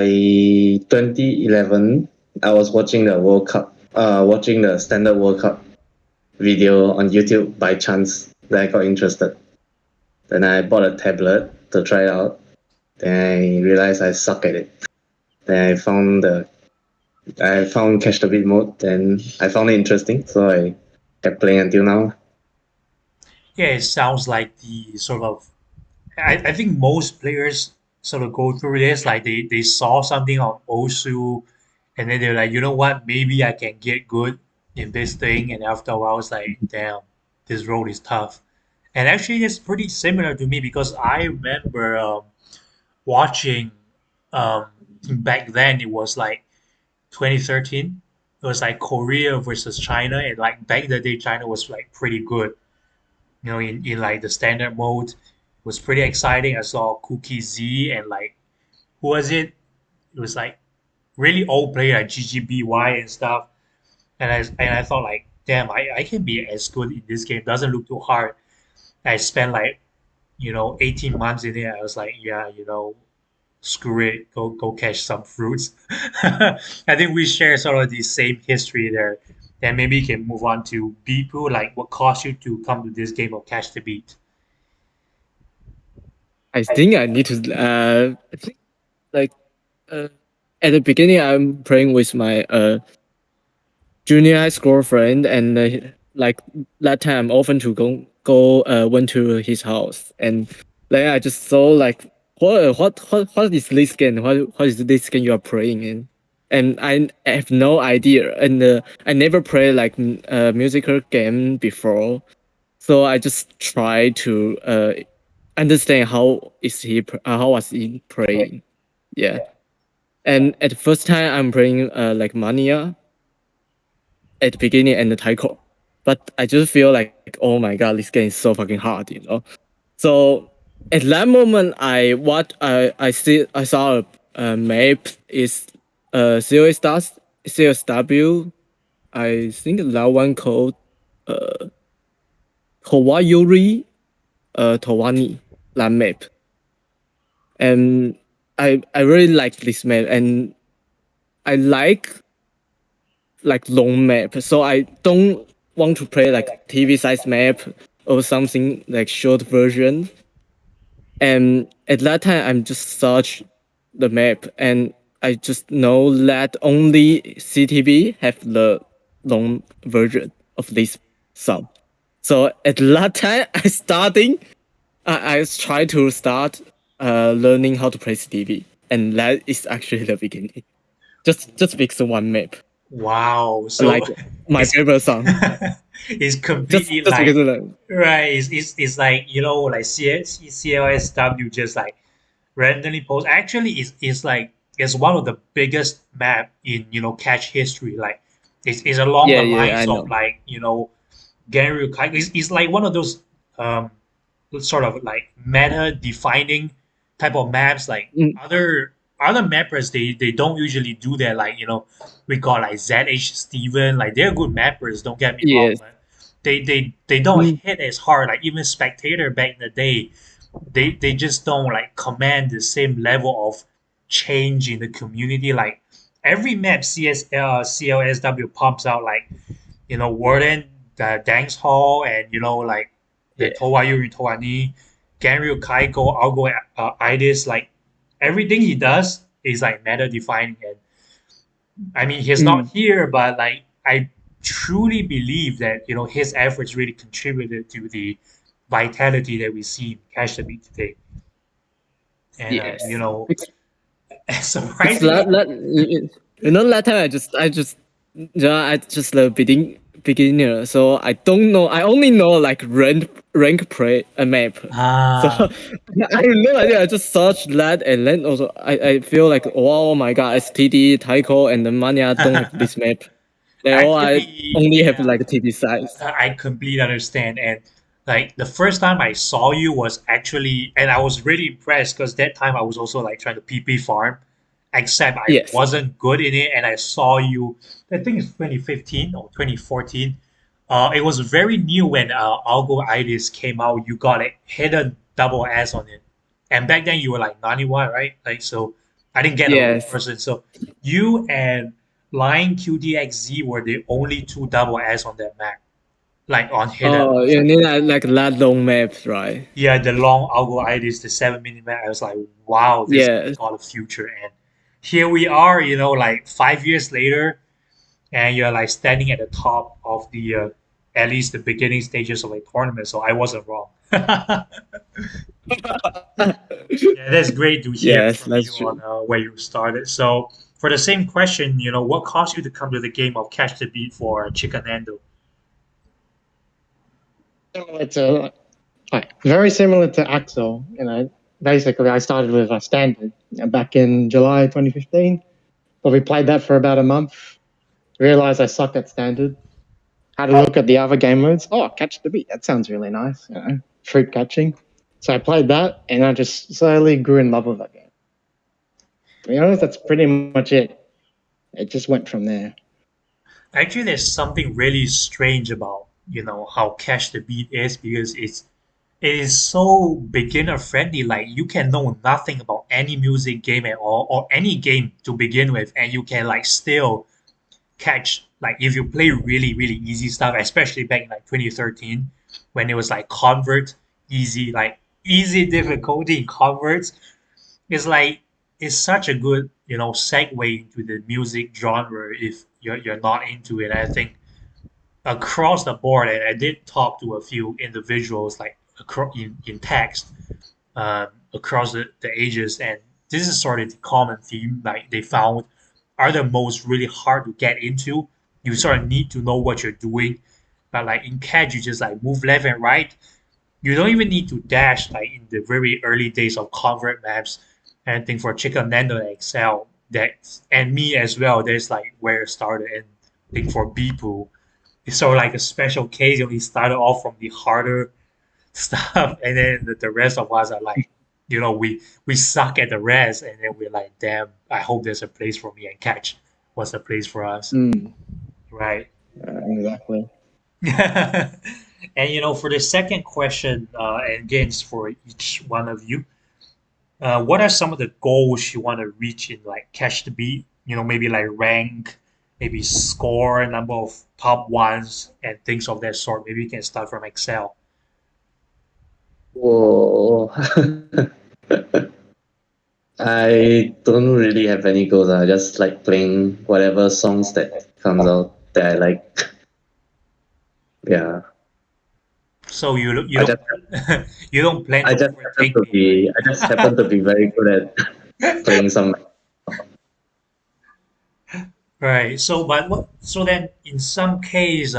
2011, I was watching the World Cup, watching the Standard World Cup video on YouTube by chance. Then I got interested. Then I bought a tablet to try it out. Then I realized I suck at it. Then I found Catch the Beat mode. Then I found it interesting, so I kept playing until now. Yeah, it sounds like the sort of I think most players sort of go through this. Like they saw something on Osu and then they're like, you know what, maybe I can get good in this thing. And after a while, it's like, damn, this road is tough. And actually, it's pretty similar to me because I remember watching um, back then, it was like 2013. It was like Korea versus China. And like back in the day, China was like pretty good, in like the standard mode. It was pretty exciting. I saw Cookie Z and like, who was it? It was like really old player like GGBY and stuff. And I thought like, damn, I can be as good in this game. Doesn't look too hard. I spent like 18 months in it. I was like, yeah, screw it, go catch some fruits. I think we share sort of the same history there. Then maybe you can move on to Bipu, like what caused you to come to this game of Catch the Beat. I think I need to I think like at the beginning I'm playing with my junior high school friend, and like that time often to go went to his house, and then I just saw like what is this game? What is this game you are playing in? And I have no idea, and I never played like a musical game before, so I just try to understand how was he playing. Yeah, and at the first time I'm playing like Mania at the beginning and the Taiko. But I just feel like, oh my god, this game is so fucking hard. So at that moment, I saw a map is CSW. I think that one called uh Hawayuri Towani, that map. And I really like this map, and I like long map. So I don't want to play like TV size map or something like short version. And at that time, I'm just search the map, and I just know that only CTV have the long version of this song. So at that time, I try to start learning how to play CTV, and that is actually the beginning. Just fix one map, Wow. So like my it's favorite song. it's Just completely just because like of that. right. It's like like CLSW just like randomly post. Actually, it's like it's one of the biggest map in catch history. Like it's along Yeah, the yeah, I lines of know. like Genryu Kai. It's like one of those sort of like meta defining type of maps. Like Mm, other mappers, they don't usually do that. Like we got like ZH Steven. Like they're good mappers. Don't get me wrong, yes. but they don't Mm, hit as hard. Like even Spectator back in the day, they just don't like command the same level of change in the community. Like every map CLSW pumps out like Warden, the Dance Hall, and like the yeah. Towayu Towani, Ganryu Kaiko, Algo Idis, like everything he does is like meta defining. And I mean, he's not Mm, here, but like I truly believe that his efforts really contributed to the vitality that we see in Cash the Beat today. And yes. Because surprisingly, that time I just the beginner, so I don't know. I only know like rank play a map. So ah, I have no idea. I just search that, and then also I feel like, oh my god, STD, Taiko, and the Mania don't have this map. They all I actually, only have yeah. like TD size. I completely understand. And like the first time I saw you was actually, and I was really impressed because that time I was also like trying to PP farm, except I Yes. wasn't good in it. And I saw you, I think it's 2015 or 2014. It was very new when Algo Iris came out. You got a hidden double S on it. And back then you were like 91, right? Like, so I didn't get a wrong Yes. person. So you and Line QDXZ were the only two double S on that map, like on hidden. I Oh, was you like, need like that long maps, right? yeah, the long algo IDs, the 7 minute map. I was like, wow, this game's Yes. got a future. And here we are, like 5 years later, and you're like standing at the top of the at least the beginning stages of a tournament. So I wasn't wrong. Yeah, that's great to hear Yes, from you that's on true. where you started. So for the same question, what caused you to come to the game of Catch the Beat for Chicken Ando? Similar to very similar to Axel. Basically, I started with a standard back in July 2015. But we played that for about a month. Realized I sucked at standard. Had a look at the other game modes. Oh, catch the beat. That sounds really nice. Fruit catching. So I played that, and I just slowly grew in love with that game. To be honest, that's pretty much it. It just went from there. Actually, there's something really strange about how Catch the Beat is because it is so beginner friendly. Like you can know nothing about any music game at all or any game to begin with, and you can like still catch like if you play really really easy stuff, especially back in like 2013 when it was like convert easy, like easy difficulty in converts. It's like it's such a good segue into the music genre if you're not into it. I think across the board, and I did talk to a few individuals like across in text across the ages, and this is sort of the common theme. Like they found are the most really hard to get into. You sort of need to know what you're doing, but like in CAD, you just like move left and right. You don't even need to dash like in the very early days of convert maps. And I think for Chicken Nando and Excel, that and me as well, there's like where it started. And I think for Beeple, it's sort of like a special case. You only started off from the harder stuff, and then the rest of us are like, we suck at the rest, and then we're like, damn, I hope there's a place for me and catch. What's the place for us, Mm, right? exactly. And for the second question, and again, it's for each one of you. What are some of the goals you want to reach in like catch the beat? Maybe like rank, maybe score, number of top ones, and things of that sort. Maybe you can start from Excel. Whoa. I don't really have any goals. I just like playing whatever songs that comes out that I like. Yeah. So you I don't just you don't plan I to just happen overtake to me, be I just happen to be very good at playing some. right? So, but what? So then, in some case,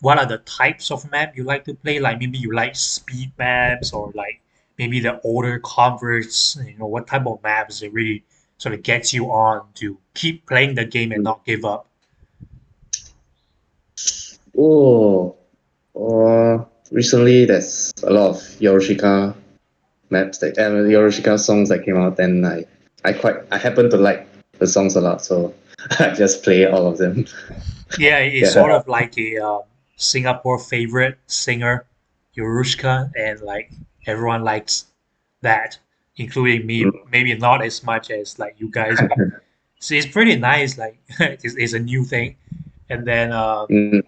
what are the types of map you like to play? Like maybe you like speed maps, or like maybe the older converts. What type of maps it really sort of gets you on to keep playing the game and not give up. Oh, recently there's a lot of Yorushika maps that Yorushika songs that came out, and I happen to like the songs a lot, so I just play all of them. Yeah, it's Yeah. sort of like a Singapore favorite singer, Yorushka, and like everyone likes that, including me. Maybe not as much as like you guys, but so it's pretty nice. Like it's a new thing, and then Mm,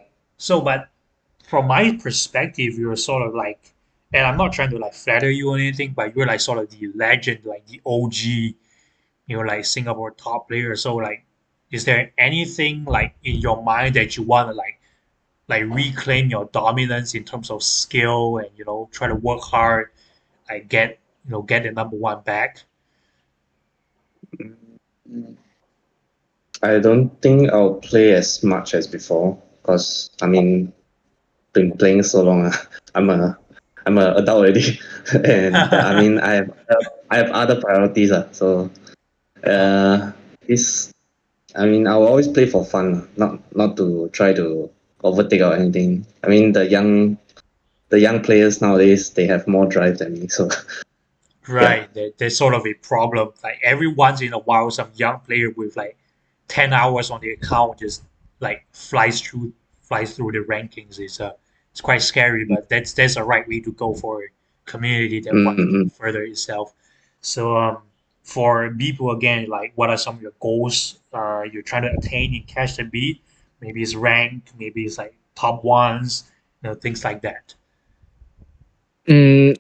but from my perspective, you're sort of like, and I'm not trying to like flatter you or anything, but you're like sort of the legend, like the OG, like Singapore top player. So like, is there anything like in your mind that you want to like reclaim your dominance in terms of skill and try to work hard, like get the number one back? I don't think I'll play as much as before because I mean, been playing so long. I'm a adult already, and I mean I have other priorities. So uh, this I mean I'll always play for fun, not to try to overtake or anything. I mean the young players nowadays they have more drive than me. So yeah. Right, there's sort of a problem. Like every once in a while, some young player with like 10 hours on the account just like flies through the rankings. It's quite scary, but that's the right way to go for a community that wants to Mm-hmm. further itself. So for people again, like what are some of your goals you're trying to attain in Catch the Beat? Maybe it's rank, maybe it's like top ones, things like that. Mm,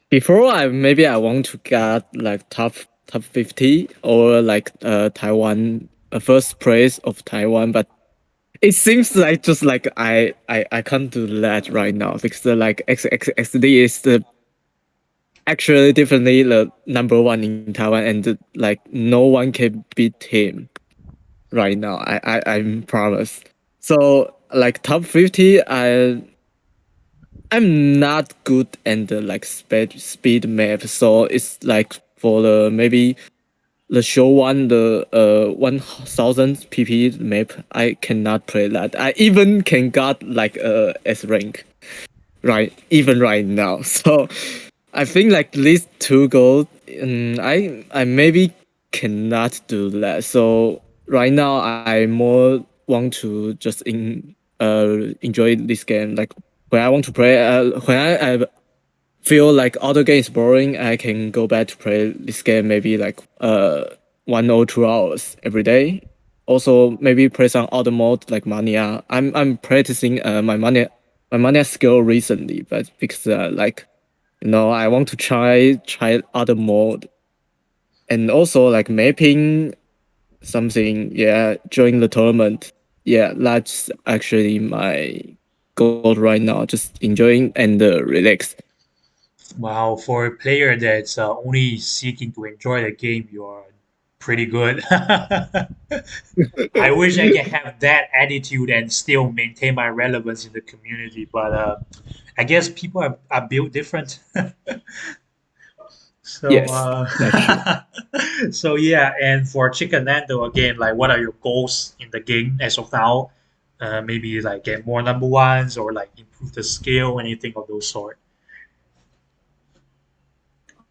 before maybe I want to get like top 50 or like Taiwan first place of Taiwan, but it seems like just like I can't do that right now because like XD is the actually definitely the number one in Taiwan, and like no one can beat him right now. I'm promise. So like top 50, I'm not good at the like speed map, so it's like for the maybe the show one, the 1000 pp map, I cannot play that. I even can got like S rank right even right now. So I think like these two goals, I maybe cannot do that. So right now I more want to just enjoy this game. Like when I want to play, when I feel like other games boring, I can go back to play this game maybe like 1 or 2 hours every day. Also maybe play some other mode like Mania. I'm practicing my Mania skill recently, but because like I want to try other mode, and also like mapping something. Yeah, during the tournament. Yeah, that's actually my goal right now. Just enjoying and relax. Wow, for a player that's only seeking to enjoy the game, you are pretty good. I wish I can have that attitude and still maintain my relevance in the community, but I guess people are built different. So, Yes, that's true. so yeah, and for Chicken Nando again, like what are your goals in the game as of now? Maybe like get more number ones or like improve the skill, anything of those sort.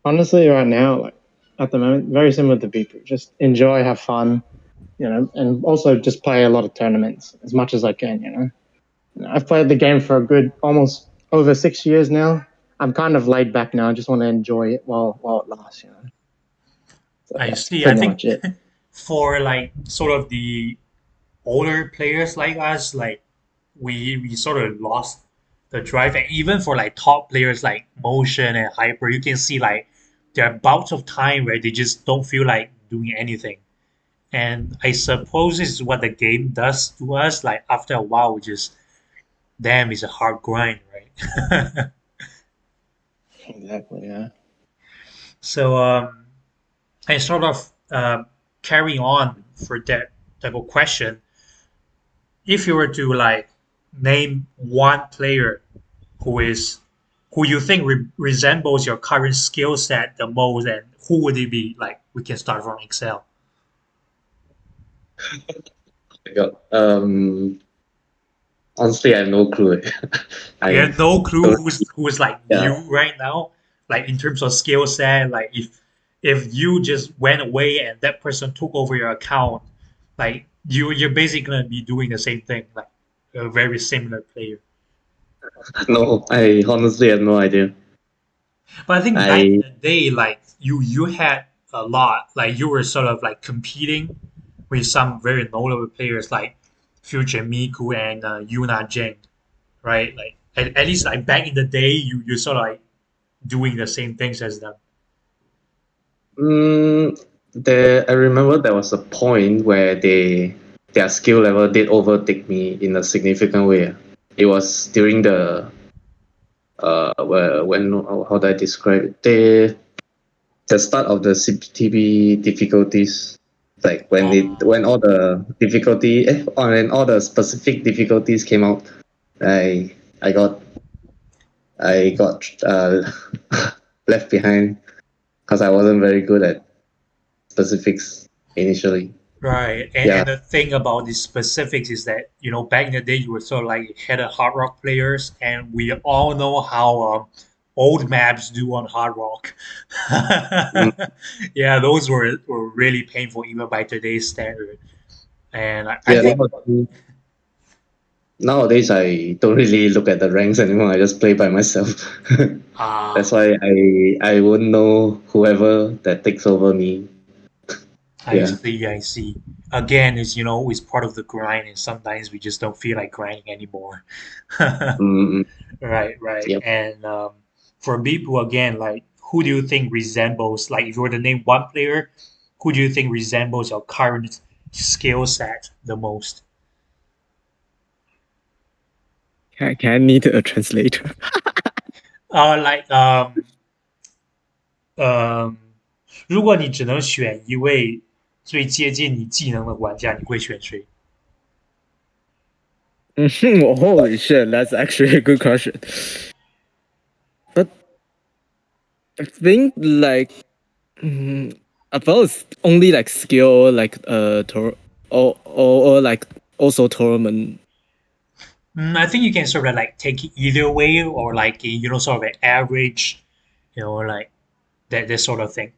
Honestly, right now, like at the moment, very similar to people. Just enjoy, have fun, and also just play a lot of tournaments as much as I can. I've played the game for a good almost over 6 years now. I'm kind of laid back now. I just want to enjoy it while it lasts. So I that's see. I pretty think much it. for like sort of the older players like us, like we sort of lost the drive, and even for like top players like Motion and Hyper, you can see like there are bouts of time where they just don't feel like doing anything. And I suppose this is what the game does to us. Like after a while, we just damn, it's a hard grind, right? Exactly. Yeah. So I sort of carrying on for that type of question. If you were to like name one player who is who you think resembles your current skill set the most, and who would it be? Like we can start from Excel. I got honestly I have no clue. You I have no clue don't who's like you yeah. right now, like in terms of skill set. Like if you just went away and that person took over your account, like you're basically gonna be doing the same thing, like a very similar player. No, I honestly have no idea. But I think back in I the day, like you had a lot, like you were sort of like competing with some very notable players like Future Miku and Yuna Jeng, right? Like at least like back in the day, you sort of like doing the same things as them. mm, I remember there was a point where their skill level did overtake me in a significant way. It was during the when how do I describe it? The start of the CTB difficulties, like when all the when all the specific difficulties came out, I I got I got left behind because I wasn't very good at specifics initially. Right, Yeah, and the thing about the specifics is that back in the day you were sort of like head of hard rock players, and we all know how old maps do on hard rock. mm, Yeah, those were really painful even by today's standard. And I yeah, that think was Nowadays, I don't really look at the ranks anymore. I just play by myself. That's why I won't know whoever that takes over me. I Yeah. see, I see. Again, it's part of the grind, and sometimes we just don't feel like grinding anymore. Mm, Right, right. yep. And for people, again, like, who do you think resembles, like, if you were to name one player, who do you think resembles your current skill set the most? Can I need a translator? Like, 嗯，如果你只能选一位最接近你技能的玩家，你会选谁？Well, holy shit, that's actually a good question. But I think like about only like skill like or like also tournament. I think you can sort of like take it either way, or like sort of an average, like that sort of thing.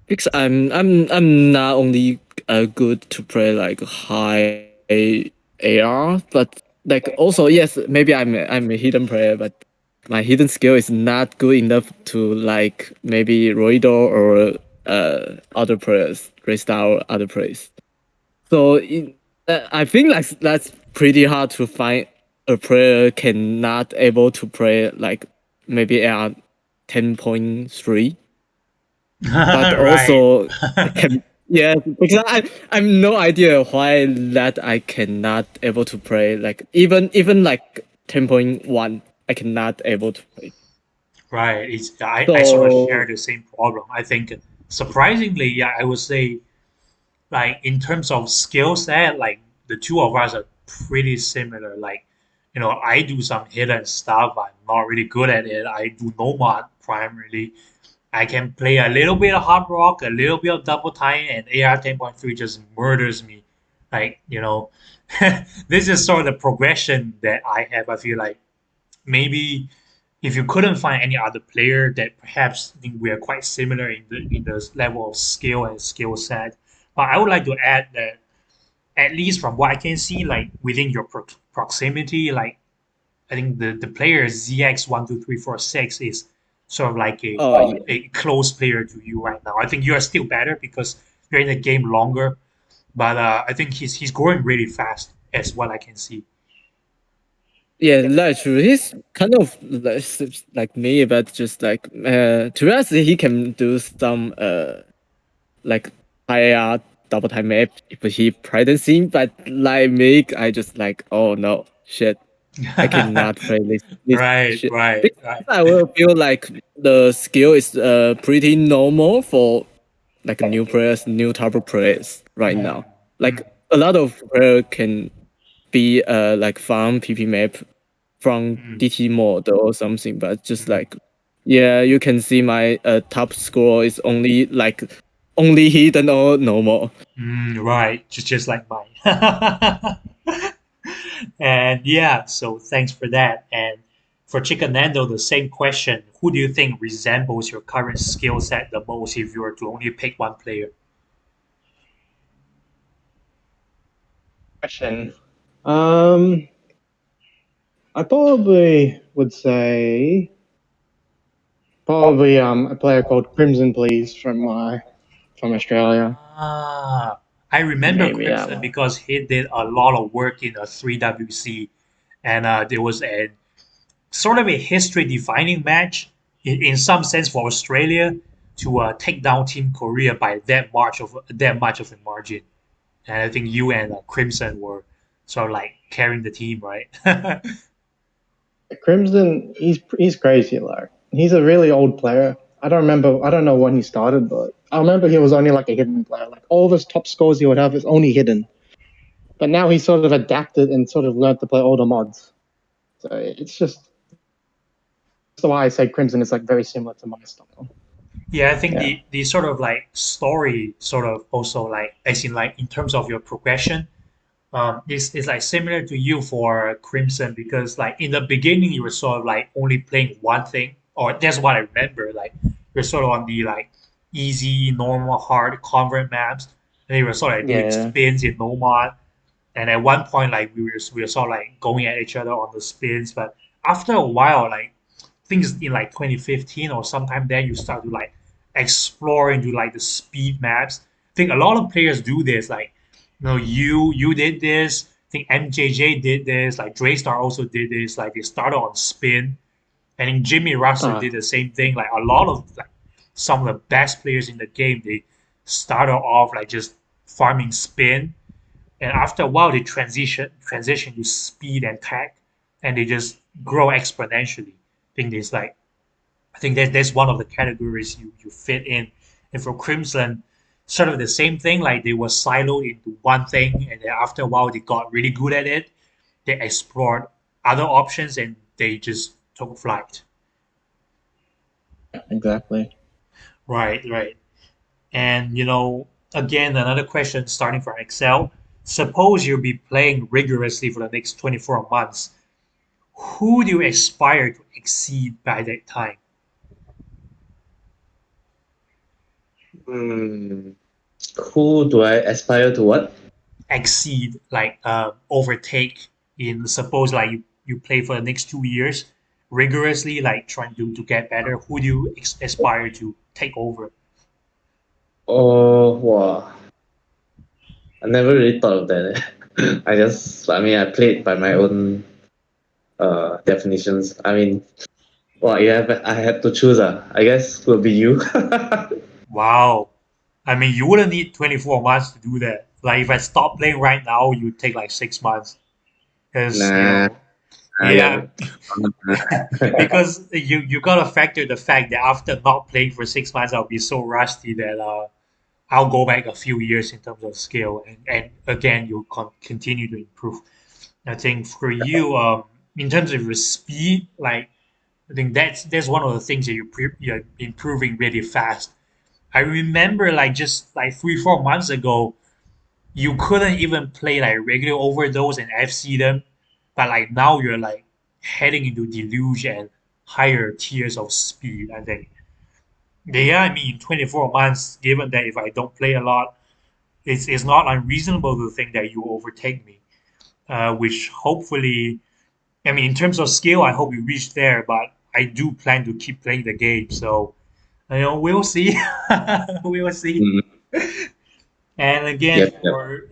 Because I'm not only good to play like high AR, but like also yes, maybe I'm a hidden player, but my hidden skill is not good enough to like maybe Roido or other players, restyle other players. So I think that's pretty hard to find a player cannot able to play like maybe AR 10.3, but Right. also can yeah, because I'm no idea why that I cannot able to play like even like 10.1 I cannot able to play. Right. I sort of share So the same problem. I think surprisingly, yeah, I would say, like, in terms of skill set, like, the two of us are pretty similar. Like, I do some hidden stuff. I'm not really good at it. I do nomad primarily. I can play a little bit of hard rock, a little bit of double time, and AR 10.3 just murders me. Like, this is sort of the progression that I have. I feel like maybe if you couldn't find any other player that perhaps think we are quite similar in the level of skill and skill set. But I would like to add that, at least from what I can see, like, within your proximity, like, I think the player ZX12346 is sort of like a yeah. a close player to you right now. I think you are still better because you're in the game longer, but I think he's growing really fast as what I can see. Yeah, that's true. He's kind of like me, but just like to us, he can do some like higher double time map if he practicing. But like me, I just like oh no shit, I cannot play this Right, shit. right, Because right. I will feel like the skill is pretty normal for like new players, new type of players right now. Like Mm, a lot of players can be like farm PP map from mm, DT mode or something, but just mm, like yeah, you can see my top score is only hidden or normal. right, just like mine. And yeah, so thanks for that. And for Chicken Nando, the same question. Who do you think resembles your current skill set the most if you were to only pick one player? Question. I probably would say probably a player called Crimson Please from Australia. I remember Maybe that Crimson one. because he did a lot of work in a 3WC, and there was a sort of a history-defining match in some sense for Australia to take down Team Korea by that much of a margin. And I think you and Crimson were sort of like carrying the team, right? Crimson, he's crazy. Like he's a really old player. I don't remember. I don't know when he started, but I remember he was only like a hidden player. Like all of his top scores he would have is only hidden. But now he's sort of adapted and sort of learned to play all the mods. So it's just that's why I say Crimson is like very similar to my style. Yeah, I think Yeah. the sort of like story sort of also, like, as in, like, in terms of your progression, is like similar to you for Crimson, because like in the beginning you were sort of like only playing one thing, or that's what I remember. Like, you're sort of on the like easy, normal, hard convert maps, they were sort of like doing Yeah. spins in Nomad. And at one point, like we were sort of like going at each other on the spins. But after a while, like things in like 2015 or sometime then, you start to like explore into like the speed maps. I think a lot of players do this. Like, you did this. I think MJJ did this. Like Draystar also did this. Like they started on spin, and then Jimmy Russell Ah, did the same thing. Like a lot of like some of the best players in the game, they started off like just farming spin, and after a while they transition to speed and tech, and they just grow exponentially. I think that's one of the categories you fit in. And for Crimson, sort of the same thing. Like they were siloed into one thing, and then after a while they got really good at it. They explored other options, and they just took flight. Exactly. Right, right. And again, another question starting from Excel. Suppose you'll be playing rigorously for the next 24 months. Who do you aspire to exceed by that time? Hmm. Who do I aspire to what? Exceed, like overtake in suppose like you play for the next 2 years rigorously, like trying to get better. Who do you aspire to take over? Oh, wow. I never really thought of that. I mean, I played by my own definitions. I mean, well, I had to choose. I guess will be you. Wow. I mean, you wouldn't need 24 months to do that. Like if I stop playing right now, you would take like 6 months. Because Nah, yeah, yeah. because you gotta factor the fact that after not playing for 6 months, I'll be so rusty that I'll go back a few years in terms of skill, and again you'll continue to improve. I think for you, in terms of your speed, like I think that's one of the things that you're improving really fast. I remember like just like 3 4 months ago, you couldn't even play like regular overdose and FC them, but like now you're like heading into deluge and higher tiers of speed. I think. Yeah, I mean, in 24 months, given that if I don't play a lot, it's not unreasonable to think that you overtake me. Which hopefully, I mean, in terms of skill, I hope you reach there, but I do plan to keep playing the game. So, we'll see. We'll see. Mm, And again, yep, yep. for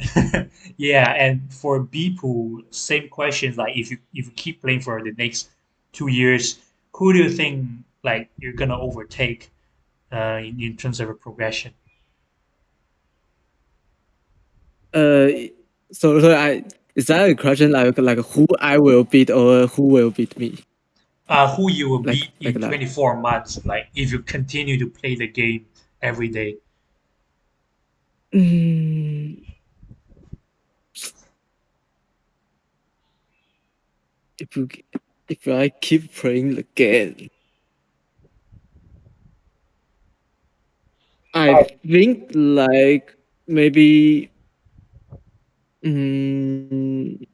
yeah, and for Beeple, same questions. Like if you keep playing for the next 2 years, who do you think like you're gonna overtake in terms of a progression? uh, so I is that a question like who I will beat or who will beat me? Who you will beat Like in that. 24 months? Like if you continue to play the game every day. Mm, if you, if I keep playing the game, I think like maybe. Mm,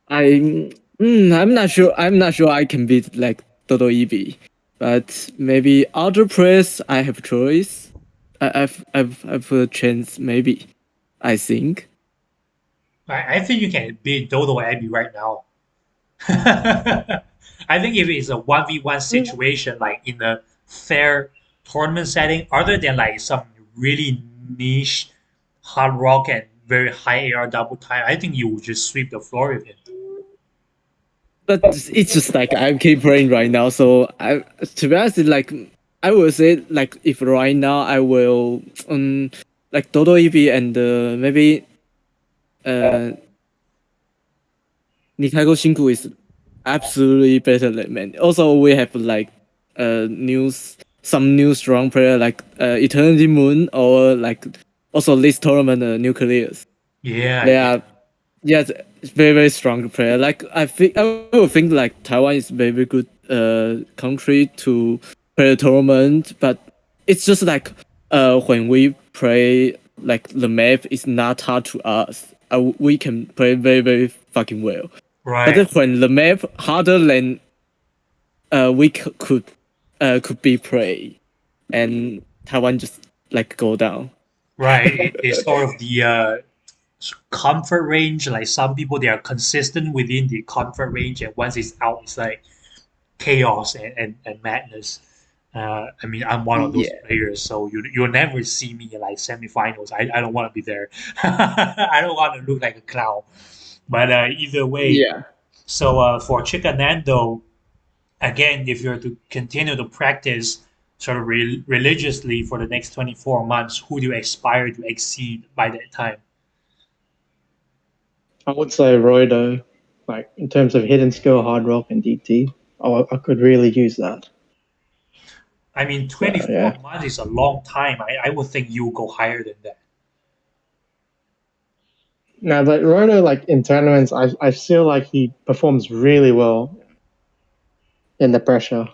I I'm not sure. I'm not sure I can beat like Dodo EB, but maybe other players I have choice. I've a chance maybe. I think. I think you can beat Dodo Abbey right now. I think if it's a 1v1 situation, like in a fair tournament setting, other than like some really niche hard rock and very high AR double time, I think you will just sweep the floor with him. But it's just like I keep playing right now. So I to be honest, like I will say like if right now I will like Dodo EB and maybe uh Nikago Shinku is absolutely better than man. Also, we have like some new strong player like Eternity Moon or like also this tournament Nucleus. Yeah, They yeah. are yes very strong player. Like I will think like Taiwan is very good country to play a tournament, but it's just like when we play like the map is not hard to us. We can play very fucking well. But then Right. when the map harder than we could be play, and Taiwan just like go down. Right. It's sort of the comfort range. Like some people, they are consistent within the comfort range, and once it's out, it's like chaos and madness. I mean, I'm one of those Yeah. players, so you'll never see me in like semifinals. I don't want to be there. I don't want to look like a clown. But either way, Yeah. so for Chicanando, again, if you're to continue to practice sort of religiously for the next 24 months, who do you aspire to exceed by that time? I would say Roido, like in terms of hidden skill, hard rock, and DT. I could really use that. I mean, So 24 yeah. months is a long time. I would think you'll go higher than that. No, but Roido, like in tournaments, I feel like he performs really well in the pressure.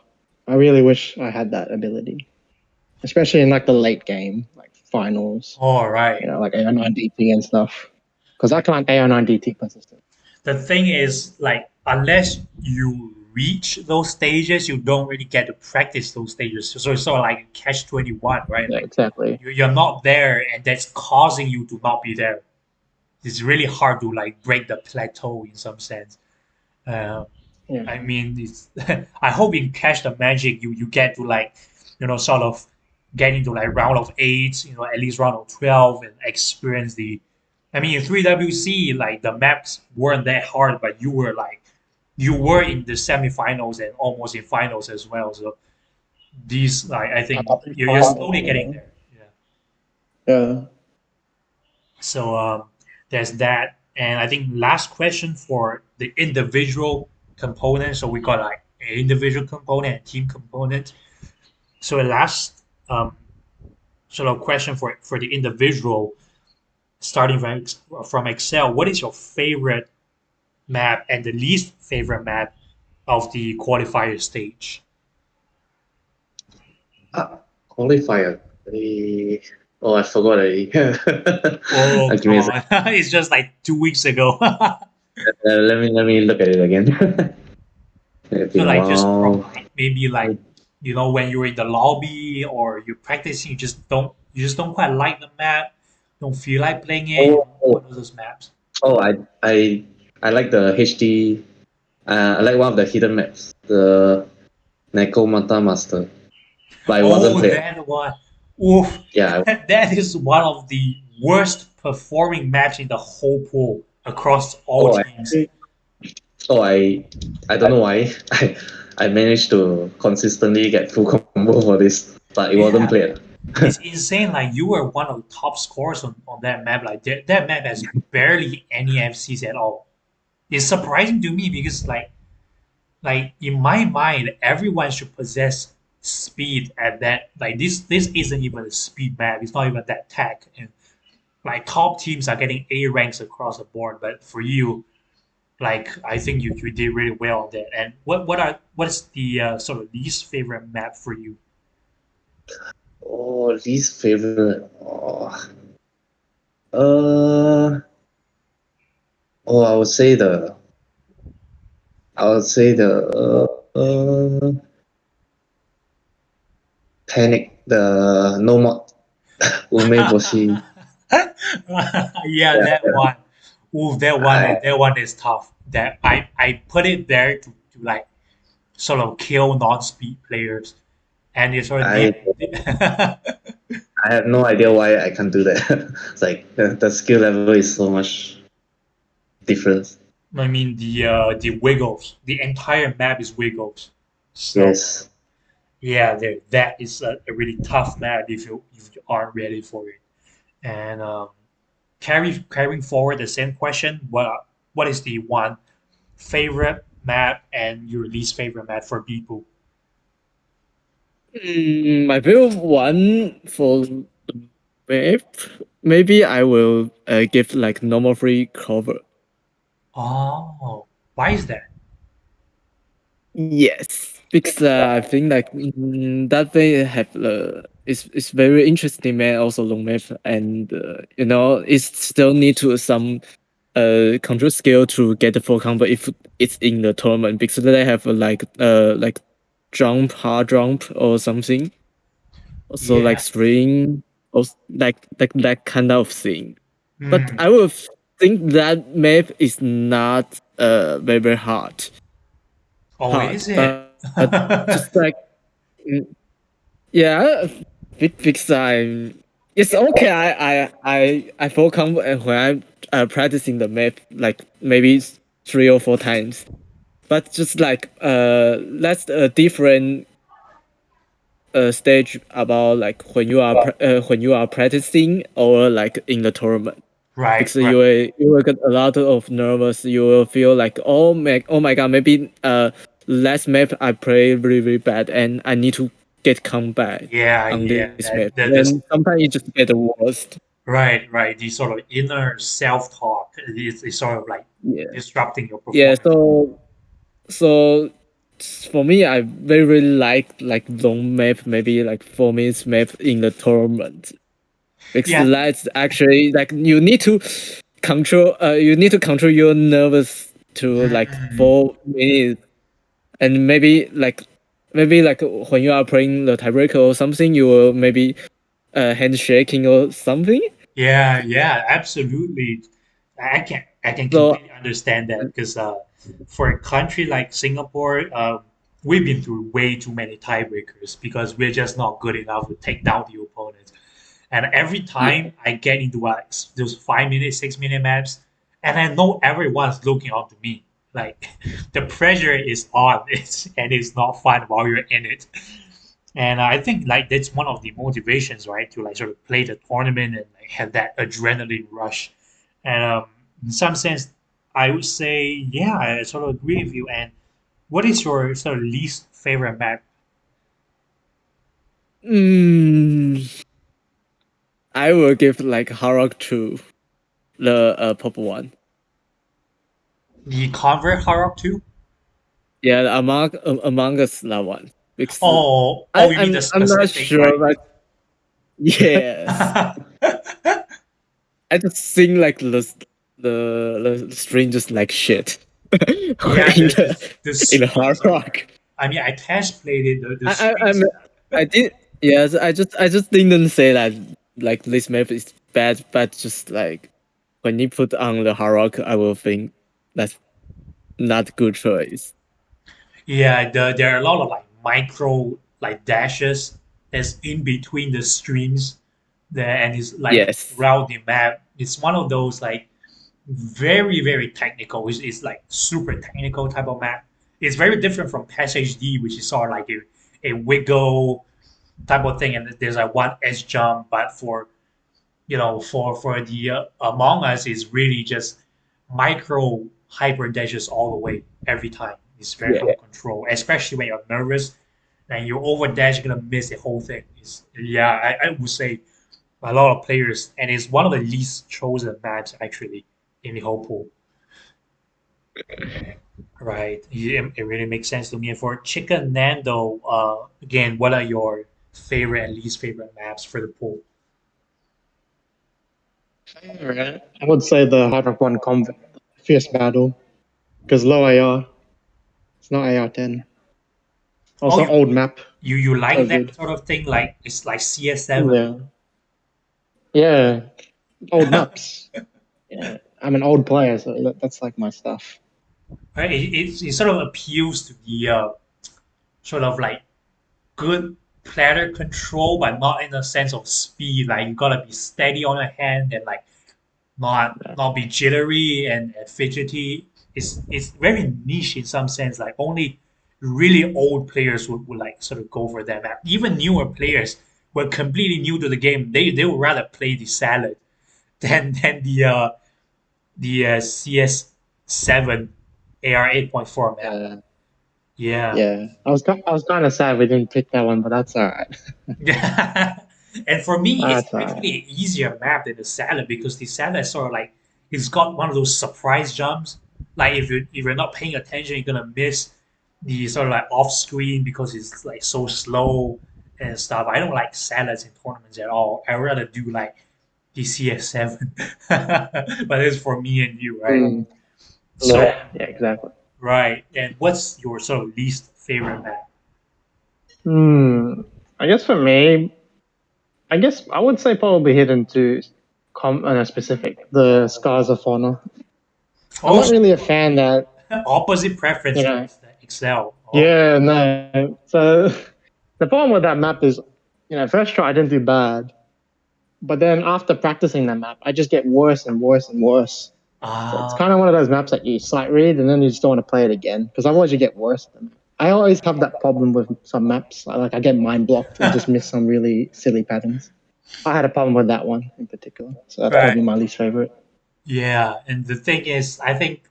I really wish I had that ability, especially in like the late game, like finals. All right. Like AO9 DT and stuff. Because I can't AO9 DT consistent. The thing is, like, unless you reach those stages, you don't really get to practice those stages. So it's sort of like catch 21, right? Yeah, Like, exactly. you're not there, and that's causing you to not be there. It's really hard to like break the plateau in some sense. Uh, Yeah. I mean, it's. I hope in Catch the Magic, you get to like, sort of get into like round of eight, at least round of 12, and experience the. I mean, in 3WC, like the maps weren't that hard, but you were in the semifinals and almost in finals as well. So these, like, I I think got you're slowly getting there. Yeah. Yeah. So there's that, and I think last question for the individual component. So we got like an individual component and team component. So the last sort of question for the individual, starting from Excel. What is your favorite map and the least favorite map of the qualifier stage? Qualifier. I forgot already. Oh, Give come me a on! It's just like 2 weeks ago. let me look at it again. It's So been a like just from while. maybe like when you're in the lobby or you're practicing, you just don't quite like the map, don't feel like playing it. Oh, What oh, are those maps? oh, I like the HD. I like one of the hidden maps, the Nekomata Master, but I wasn't Oh, played. that one. Oof, Yeah. that is one of the worst performing maps in the whole pool across all Oh, teams. I don't know why I managed to consistently get full combo for this, but it wasn't Yeah, played. it's insane. Like you were one of the top scorers on that map. Like that map has barely any FCs at all. It's surprising to me because like in my mind, everyone should possess speed at that. Like this isn't even a speed map. It's not even that tech. And like top teams are getting A ranks across the board. But for you, like I think you did really well on that. And what is the sort of least favorite map for you? Oh, least favorite. Uh, I would say panic, the no mod umeboshi. Yeah, Yeah, that one. Ooh, I that one is tough. That I put it there to like sort of kill non-speed players, and it's sort of I I have no idea why I can't do that. It's like the skill level is so much difference. I mean the wiggles. The entire map is wiggles. So Yes. yeah, that is a really tough map if you aren't ready for it. And carrying forward the same question, what is the one favorite map and your least favorite map for people? My favorite one for the wave, maybe I will give like normal free cover. Oh, why is that? Yes, because I think like that they have it's very interesting man, also long map, and it still need to some control skill to get the full combo if it's in the tournament, because they have like jump, hard jump or something. also like Yeah. string, also like that kind of thing. But Mm. I would think that map is not very Oh, is hard, it? but just like mm, yeah, because it's okay. I feel confident when I'm practicing the map like maybe 3 or 4 times. But just like that's a different stage about like when you are practicing or like in the tournament Right, because right. you will get a lot of nervous. You will feel like oh my god, maybe last map I play really bad and I need to get comeback Yeah, on yeah. this map. That Then this sometimes it just get worst. right, right. The sort of inner self-talk is sort of like Yeah, disrupting your yeah. performance. So for me, I very like long map, maybe like 4 minutes map in the tournament because Yeah, I think. that's actually like you need to control your nervous to like Mm, 4 minutes and maybe like when you are playing the tiebreaker or something, you will maybe handshaking or something. yeah, yeah, absolutely. I can So completely understand that because for a country like Singapore, we've been through way too many tiebreakers because we're just not good enough to take down the opponent. And every yeah, time I get into like those 5 minute, 6 minute maps, and I know everyone's looking up to me. Like the pressure is on, and it's not fun while you're in it. And I think like that's one of the motivations, right, to like sort of play the tournament and like have that adrenaline rush. And in some sense, I would say, yeah, I sort of agree with you. And what is your sort of least favorite map? mm, I will give like Harrock to the purple one. The Convert Harrock 2? Yeah, the Among Us that one because Oh, you mean the I'm not specific, sure, right? but yes, I just think like the string just like shit Yeah, in the in the hard strings are. rock. I mean, I test played it. The I strings. mean, I did yes. I just didn't say that like this map is bad, but just like when you put on the hard rock, I will think that's not good choice. Yeah, there are a lot of like micro like dashes that's in between the strings there, and it's like Yes. throughout the map. It's one of those like very technical. It's like super technical type of map. It's very different from Passage D, which is sort of like a wiggle type of thing, and there's like one edge jump. But for for the Among Us is really just micro hyper dashes all the way every time. It's very Yeah. hard to control, especially when you're nervous and you over dash, you're gonna miss the whole thing. Yeah, I would say a lot of players, and it's one of the least chosen maps actually in the whole pool. Right, it really makes sense to me. And for Chicken Nando, again, what are your favorite and least favorite maps for the pool? Favorite, I would say the Hard Rock 1 Combat, Fierce Battle, because low AR, it's not AR 10. Oh, Also, old map, you so like that good. sort of thing? Like it's like CS7, Yeah. Yeah, old maps. Yeah. I'm an old player, so that's like my stuff. right? It sort of appeals to the sort of like good platter control, but not in the sense of speed. Like you gotta be steady on your hand and like not be jittery and fidgety. It's very niche in some sense. Like only really old players would like sort of go for that map. Even newer players who are completely new to the game, they would rather play the salad than the CS7 AR 8.4 map. Yeah. Yeah. Yeah. I was kind of sad we didn't pick that one, but that's all right. Yeah. And for me, it's That's all right. actually an easier map than the salad because the salad is sort of like it's got one of those surprise jumps. Like if you're not paying attention, you're gonna miss the sort of like off screen because it's like so slow and stuff. I don't like salads in tournaments at all. I rather do like the CS7. But it's for me and you, right? Mm. So Yeah, exactly. right. And what's your sort of least favorite map? Hmm. I guess for me, I guess I would say probably hidden to specific, the Scars of Honor. I'm Oh, not really a fan that, opposite preference you to know, Excel. Oh, yeah, no. So the problem with that map is, first try I didn't do bad, but then after practicing that map, I just get worse and worse and worse. So it's ah, kind of one of those maps that you sight read and then you just don't want to play it again because otherwise you get worse. I always have that problem with some maps. Like I get mind blocked and just miss some really silly patterns. I had a problem with that one in particular, so that's right. probably my least favorite. Yeah, and the thing is, I think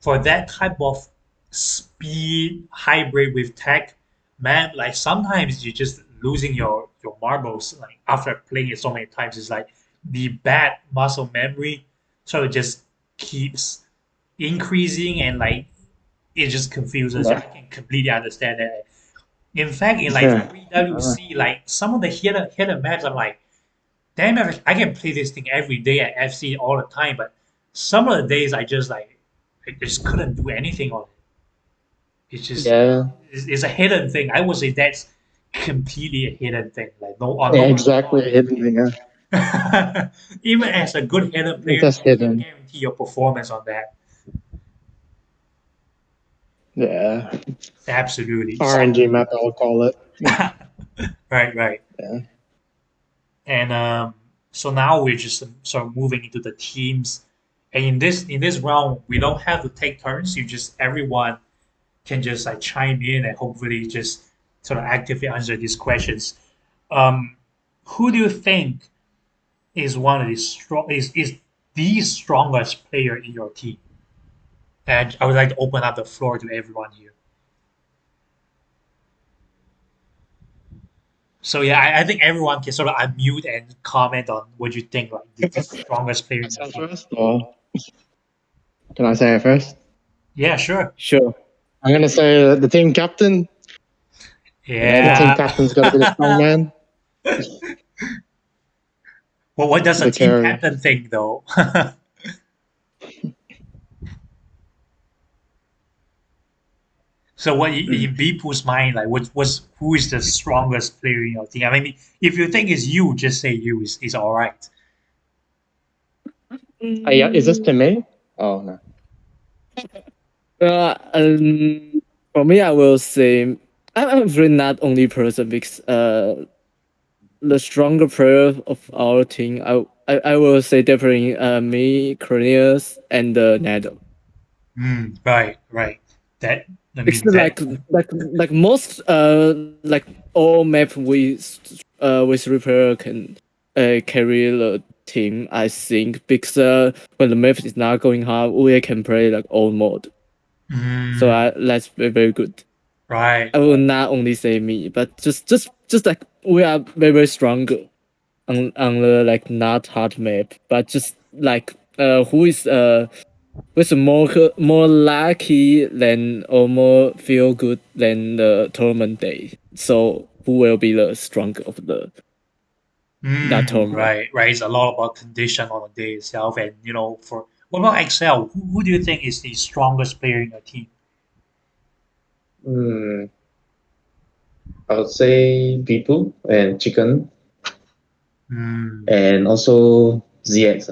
for that type of speed hybrid with tech, man, like sometimes you're just losing your marbles. Like after playing it so many times, it's like the bad muscle memory sort of just keeps increasing, and like it just confuses you. I Yeah, can completely understand that. In fact, in like yeah, 3WC, like some of the hidden maps, I'm like, damn it, I can play this thing every day at FC all the time, but some of the days I just couldn't do anything on it. It's just yeah, it's a hidden thing. I would say that's completely a hidden thing. Like no on yeah, no matter exactly. Hidden thing. Yeah. how. Even as a good hidden It's player, just you can't hidden. guarantee your performance on that. Yeah, Absolutely. RNG map, I would call it. Right, right. Yeah. And so now we're just sort of moving into the teams. And in this round, we don't have to take turns. You just everyone can just like chime in and hopefully just sort of actively answer these questions. Um, who do you think is one of the strong is the strongest player in your team? And I would like to open up the floor to everyone here. So yeah, I think everyone can sort of unmute and comment on what you think like the strongest player in your Myself team. first, or can I say it first? Yeah, sure. Sure. I'm gonna say the team captain. The team Yeah. captain's got to be the strong man, Well, what does a the team carrier. captain think though? So what Mm. in Bipu's mind, like what's who is the strongest player in your team? I mean, if you think it's you, just say you is all right. Yeah, is this Mm, to me? Oh no. uh, um, for me, I will say I'm really not only person because the stronger player of our team, I will say definitely me, Cornelius, and Nado. Right, right. That I Because mean that. like most like all map with repair can carry the team. I think because when the map is not going hard, we can play like all mode. So Mm, that's very good. right. I will not only say me, but just like we are very stronger on the like not hard map, but just like who's more lucky than or more feel good than the tournament day. So who will be the stronger of the that tournament? Right, right. It's a lot about condition on the day itself, and for what about Excel? Who do you think is the strongest player in your team? Hmm. I would say people and chicken Hmm. and also ZX.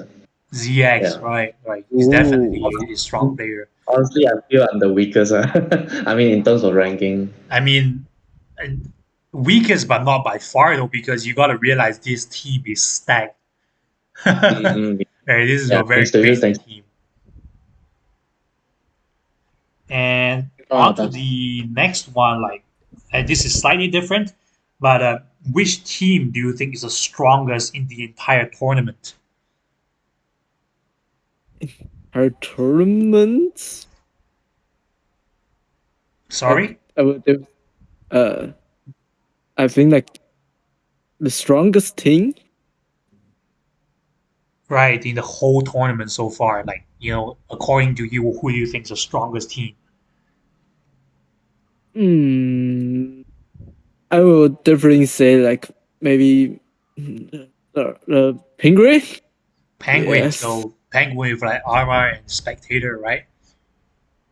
ZX, Yeah. right, right. He's Ooh. definitely a strong player. Honestly, I feel I'm the weakest. I mean, in terms of ranking. I mean, and weakest but not by far though, because you got to realize this team is stacked. Mm-mm. Right, this is Yeah, a very thanks to you. crazy Thanks. team. And Oh, on to that's the next one, like, and this is slightly different, but which team do you think is the strongest in the entire tournament? Her tournaments? I Sorry? I would uh I think like the strongest team. Right, in the whole tournament so far, like, according to you, who do you think is the strongest team? Hmm. I will definitely say like maybe the penguin. Penguin, Yes. so Penguin with like armor and spectator, right?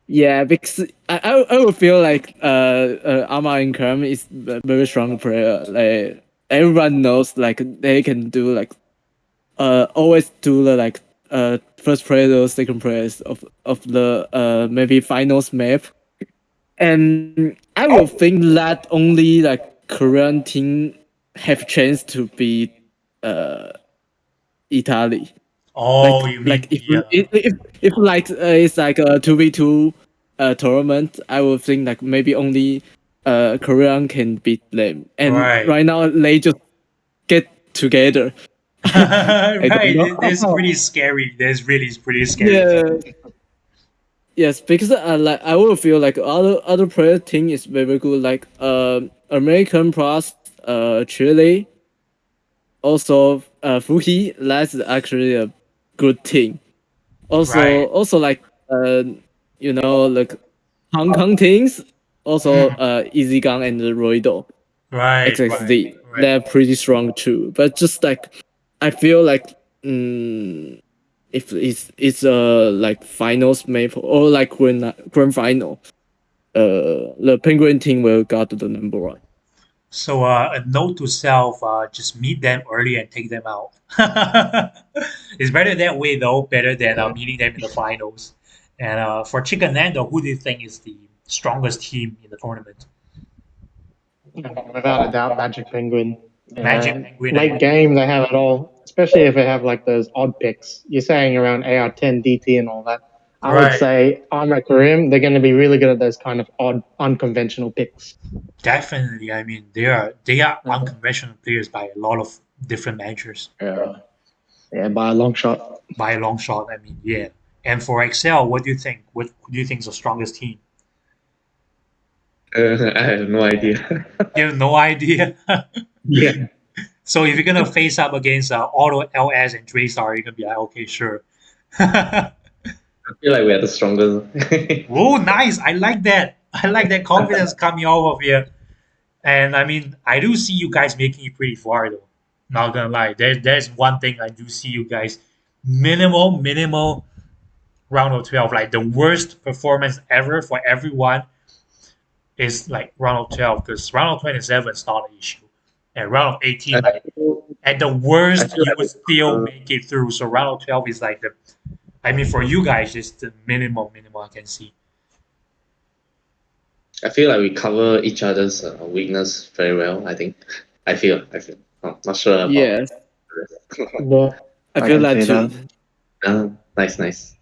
Yeah, because I would feel like Ama Ingram is a very strong player. Like everyone knows like they can do like always do the like first place or second place of the maybe finals map. And I will think that only like Korean team have chance to beat uh Italy. Oh, you mean If the like it's like a 2v2 tournament, I would think like maybe only Korean can beat them. And right. right now they just get together. I don't Right, know. that's pretty scary. That's really pretty scary. Yeah. Yes, because like I will feel like other player team is very good. Like American plus Chile, also Fuki. That's actually a good team. Right. Also like like Hong Kong teams. Also Mm, Easy Gun and Roido right, right, XXZ. right. They're pretty strong too. But just like I feel like if it's like finals map or like grand final, the Penguin team will got the number one. So a note to self, just meet them early and take them out. It's better that way though, better than meeting them in the finals. And for Chicken Nando, who do you think is the strongest team in the tournament? Without a doubt, Magic Penguin. Magic Penguin, I Late mean. game, they have it all, especially if they have like those odd picks. You're saying around AR10, DT, and all that. I would Right. say Armor Karim, they're going to be really good at those kind of odd, unconventional picks. Definitely. I mean, they are unconventional players by a lot of different measures. Yeah, yeah, by a long shot. By a long shot, I mean, yeah. And for Excel, what do you think? What who do you think is the strongest team? I have no idea. You have no idea. Yeah. So if you're gonna face up against Auto LS and Draystar, you're gonna be like, okay, sure. I feel like we are the strongest. Oh, nice! I like that. I like that confidence coming out of here. And I mean, I do see you guys making it pretty far though. Not gonna lie. There's one thing I do see you guys minimal round of 12. Like the worst performance ever for everyone is like round of 12 because round of 27 is not an issue. And round of 18, I like feel, at the I worst, feel you like would still make it through. So round of 12 is like the, I mean, for you guys, it's the minimum I can see. we cover each other's weakness very well. I think. I feel. Not sure about. Yes, The rest. Yeah, I I feel can that see too. that. Nice.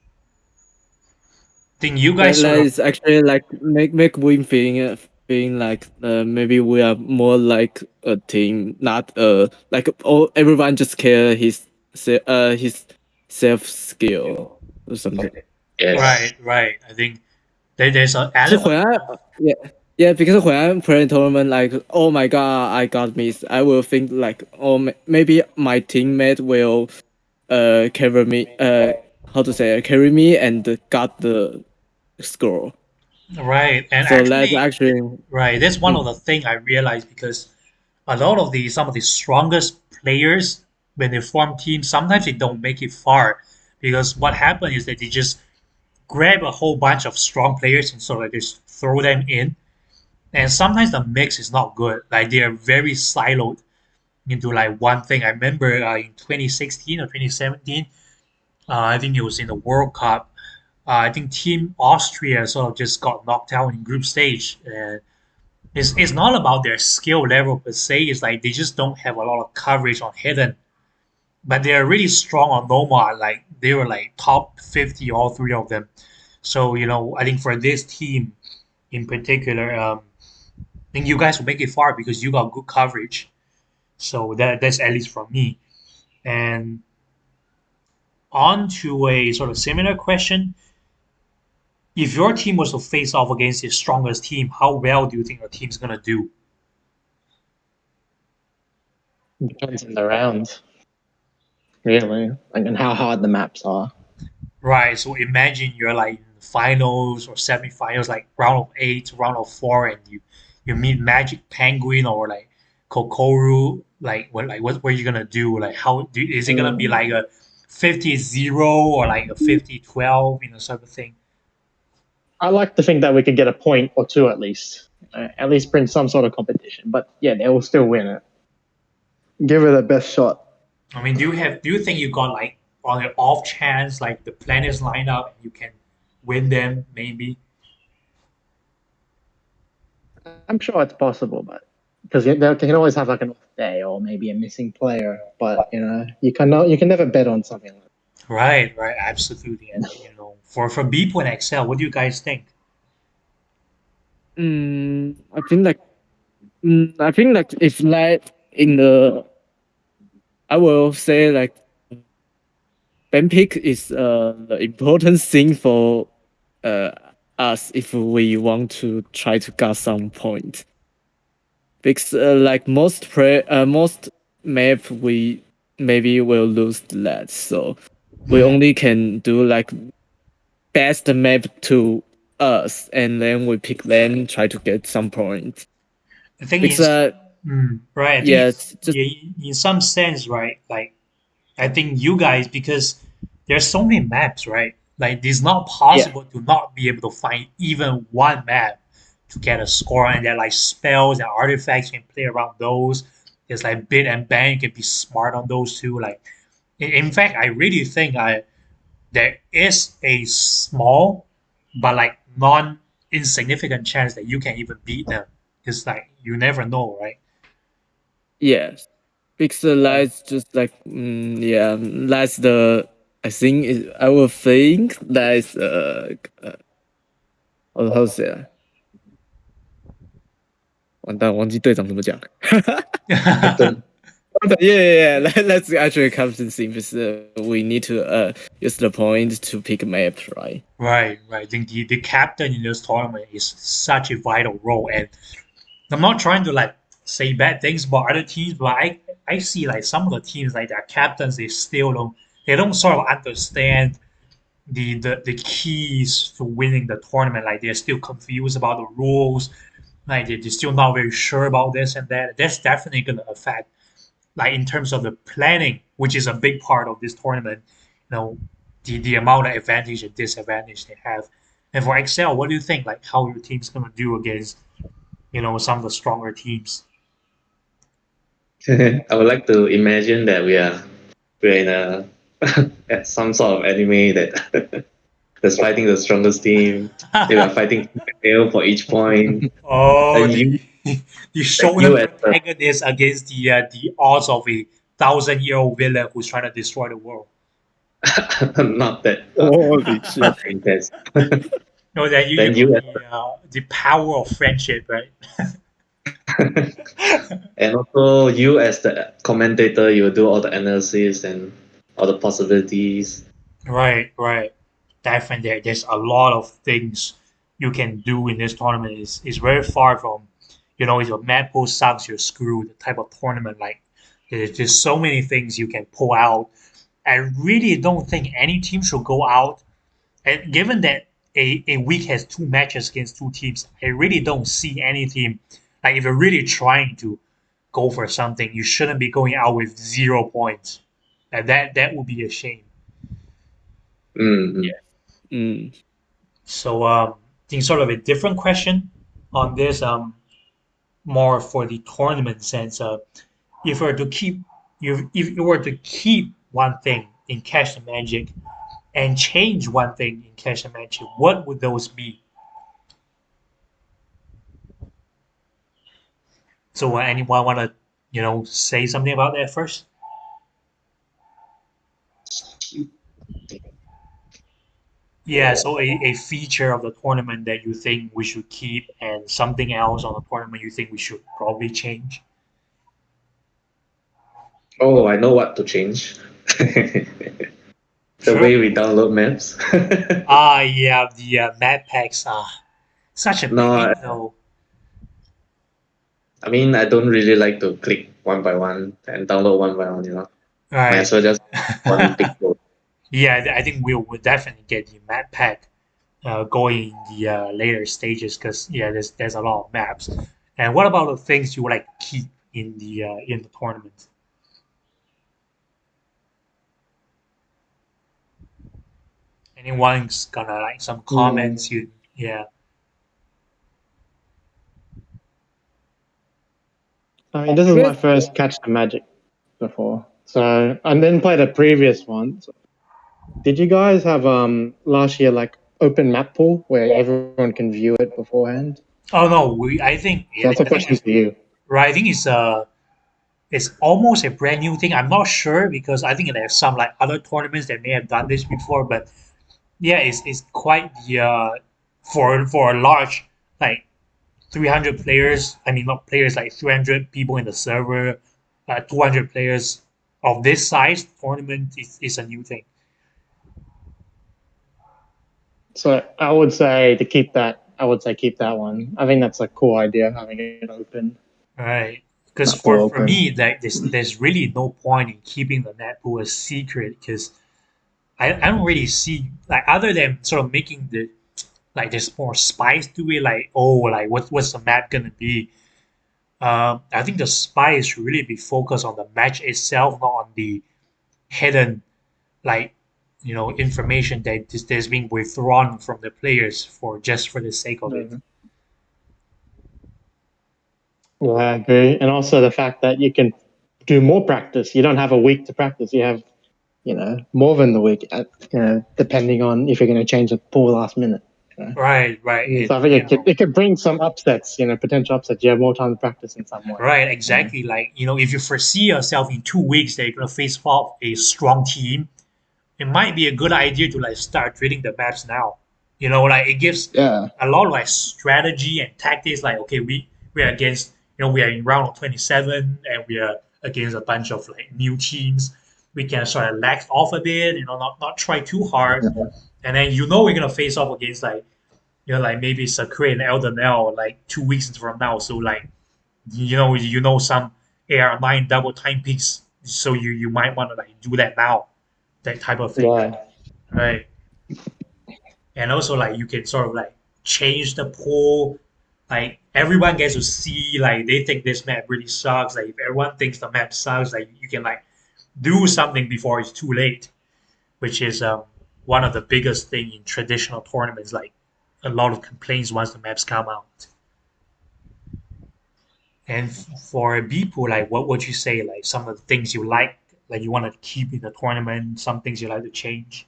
Think you guys That sort of is actually like make win feeling like maybe we are more like a team, not like all everyone just care his self skill or something. Yes. right. I think there's an 是 element 回来 of yeah, because when I'm playing tournament, like, oh my god, I got missed. I will think like, oh, maybe my teammate will carry me, how to say, carry me and got the score. right. And So that's actually, actually, right, that's one of mm, the thing I realized because a lot of the some of the strongest players when they form teams, sometimes they don't make it far because what happened is that they just grab a whole bunch of strong players and sort of just throw them in. And sometimes the mix is not good. Like they are very siloed into like one thing. I remember in 2016 or 2017, I think it was in the World Cup. I think Team Austria sort of just got knocked out in group stage. And it's not about their skill level per se. It's like they just don't have a lot of coverage on hidden. But they're really strong on Nomad. Like they were like top 50, all three of them. So, I think for this team in particular, I think you guys will make it far because you got good coverage. So that's at least from me. And on to a sort of similar question. If your team was to face off against the strongest team, how well do you think your team's gonna do? Depends on the round, really, like, and how hard the maps are. Right. So imagine you're like in the finals or semifinals, like round of eight, round of four, and you meet Magic Penguin or like Kokoru. What are you gonna do? Like is it gonna be like a 50-0 or like a 50-12, sort of thing? I like to think that we could get a point or two at least bring some sort of competition. But yeah, they will still win it. give it a best shot. I mean, do you think you got like on an off chance like the planets line up and you can win them maybe? I'm sure it's possible, but because they can always have like an off day or maybe a missing player. But you can never bet on something like that. Right, right, absolutely. And for Beepo and Excel, what do you guys think? I think like if like in the I will say like ban pick is the important thing for uh us if we want to try to get some point. Because like most map we maybe will lose that, so we Mhm. only can do like best map to us, and then we pick them, try to get some point. I think Because right. I think yes, just yeah, in some sense, right? Like I think you guys because there's so many maps, right? Like it's not yeah, possible to not be able to find even one map to get a score, and there are like spells and artifacts you can play around those. There's like bid and ban, you can be smart on those too. Like in fact, I really think there is a small but like non insignificant chance that you can even beat them. It's like you never know, right? yes. Because that's just like yeah, that's the I will think that's how to say 啊？完蛋，忘记队长怎么讲。Captain. Yeah. Let's actually come to the thing because we need to use the point to pick a map, right? Right, right. I think the captain in this tournament is such a vital role, and I'm not trying to like say bad things about other teams, but I see like some of the teams like their captains they don't sort of understand the keys to winning the tournament. Like they're still confused about the rules, like they're still not very sure about this and that. That's definitely gonna affect like in terms of the planning, which is a big part of this tournament, the amount of advantage and disadvantage they have. And for Excel, what do you think? Like how your team's gonna do against, some of the stronger teams? I would like to imagine that we're in at some sort of anime that that's fighting the strongest team. They are fighting tail for each point. Oh, And you the like shoulder you as the protagonist against the odds of a 1,000-year-old villain who's trying to destroy the world. not that Holy shit. not that intense. No, that you Then know you as the power of friendship, right? and also you as the commentator, you do all the analysis and all the possibilities. Right, right. Definitely, there's a lot of things you can do in this tournament. Is very far from, if your map pool sucks, you're screwed. The type of tournament like there's just so many things you can pull out. I really don't think any team should go out. And given that a week has two matches against two teams, I really don't see any team like if you're really trying to go for something, you shouldn't be going out with 0 points. And that would be a shame. Mm-hmm. Mm. So I think sort of a different question on this, more for the tournament sense. If you were to keep if you were to keep one thing in Cash and Magic and change one thing in Cash and Magic, what would those be? So anyone want to say something about that first? Yeah, so a feature of the tournament that you think we should keep and something else on the tournament you think we should probably change. Oh, I know what to change. The Sure. way we download maps. Yeah, the map packs are such a No, pain though. I mean I don't really like to click one by one and download one by one. Might Right. as well just one big load. Yeah, I think we will definitely get the map pack going in the later stages because yeah, there's a lot of maps. And what about the things you would like to keep in the tournament? Anyone's gonna like some comments? Hmm. You yeah. I mean, this is my Chris, first catch the magic. before. So and then played a previous one. So, did you guys have last year like open map pool where everyone can view it beforehand? Oh no, So that's a question for you. right. I think it's almost a brand new thing. I'm not sure because I think there's some like other tournaments that may have done this before, but yeah, it's quite the for a large like 300 players. I mean, not players, like 300 people in the server, 200 players of this size tournament is a new thing. So I would say to keep that. I would say keep that one. I think that's a cool idea having it open. Right. Because Map pool for open. me, like there's really no point in keeping the net pool a secret because I don't really see like other than sort of making the like there's more spice to it, like oh like what's the map gonna be. I think the spice should really be focused on the match itself, not on the hidden like information that is being withdrawn from the players for just for the sake of it. Mhm. Well, I agree, and also the fact that you can do more practice. You don't have a week to practice. You have more than the week. Depending on if you're going to change the pool last minute. Right, right, So and I think it could bring some upsets. Potential upsets. You have more time to practice in some way. right, exactly. Like if you foresee yourself in 2 weeks that you're gonna face off a strong team, it might be a good idea to like start reading the maps now. Like it gives Yeah. a lot of like strategy and tactics. Like okay, we are against we are in round of 27 and we are against a bunch of like new teams. We can sort of lax off a bit, not try too hard, and then we're gonna face off against like like maybe Sakura and Elden L like 2 weeks from now. So like some AR9 double time peaks. So you might want to like do that now, that type of thing, Yeah. right? And also like you can sort of like change the pool. Like everyone gets to see like they think this map really sucks. Like if everyone thinks the map sucks, like you can like do something before it's too late, which is one of the biggest thing in traditional tournaments. Like a lot of complaints once the maps come out. And for a B pool, like what would you say? Like some of the things you like you want to keep in the tournament, some things you like to change.